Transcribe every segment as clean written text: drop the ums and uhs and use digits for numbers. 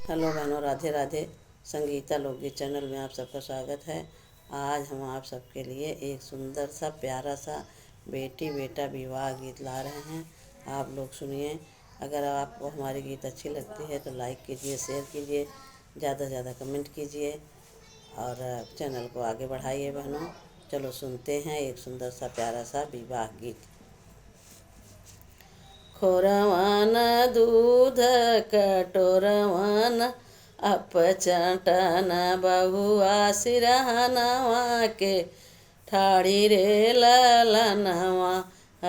Hello बहनों, राधे राधे। संगीता लोकगीत channel में आप सबका स्वागत है। आज हम आप सबके लिए एक सुंदर सा प्यारा सा बेटी बेटा विवाह गीत ला रहे हैं। आप लोग सुनिए। अगर आपको हमारी गीत अच्छी लगती है तो लाइक कीजिए, शेयर कीजिए, ज़्यादा से ज़्यादा कमेंट कीजिए और चैनल को आगे बढ़ाइए बहनों। चलो सुनते हैं एक सुंदर सा प्यारा सा विवाह गीत। खोरवन दूध कटोरवन अपचटन बहुआ सिरहनवा के ठाड़ी रे ललनवा।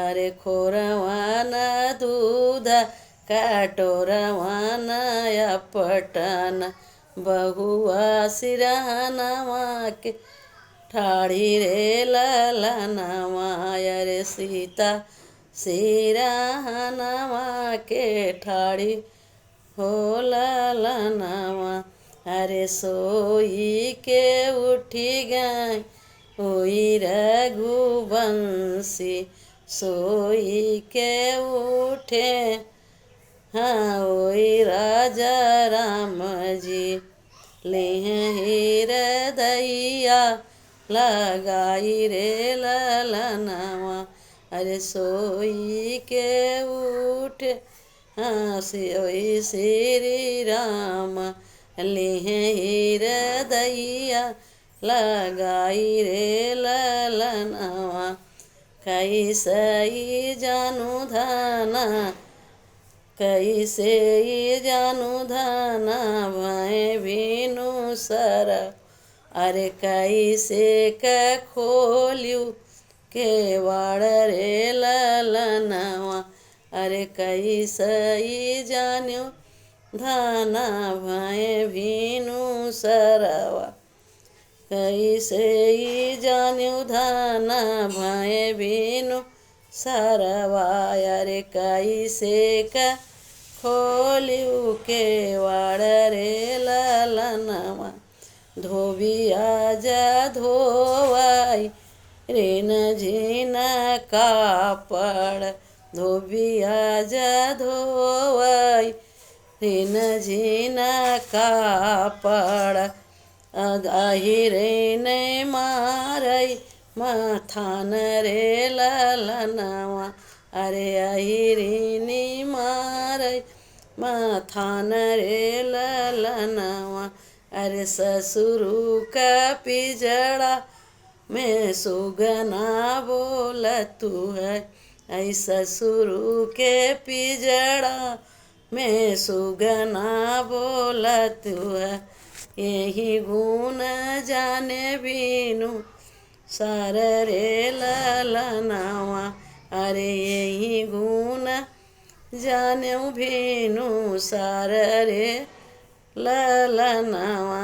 अरे खोरवन दूध कटोरवन अपटन बहुआ सिरहनवा के ठाड़ी रे ललनवा। अरे सीता सिरहनवा के ठाड़ी हो ललनवा। अरे सोई के उठी गई ओई रघुवंशी, सोई के उठे हाँ ओई राजा राम जी। लेह हृदया लगाई रे ललनवा। अरे सोई के उठ हाँ सोई श्री राम। लेह हृदया लगाई रे ललनवा। कैसे जानू धाना कैसे जानू धाना भय भीनु सर। अरे कैसे क खोल्यू केवाड़ रे ललनवा। अरे कैसे जान्यू धाना भय भीनु सरवा। कैसे जान्यू धाना भय भीनु सरवा। अरे कैसे क खोल्यू केवाड़ रे ललनवा। धोबिया जा धोवाई रे न झीन कापड़। धोबिया जा धोवाई रे न झीन कापड़। अही रे ने मारई माथान रे ललनवा। अरे अही रे ने मारई माथान रे ललनवा। अरे ससुरु का पिजड़ा मैं सुगना बोलतू है। ऐ ससुरु के पिजड़ा मैं सुगना बोलतू है। यही गुण जाने बीनू सार रे ललनवा। अरे यही गुण जाने भीनु सार रे ललनवा।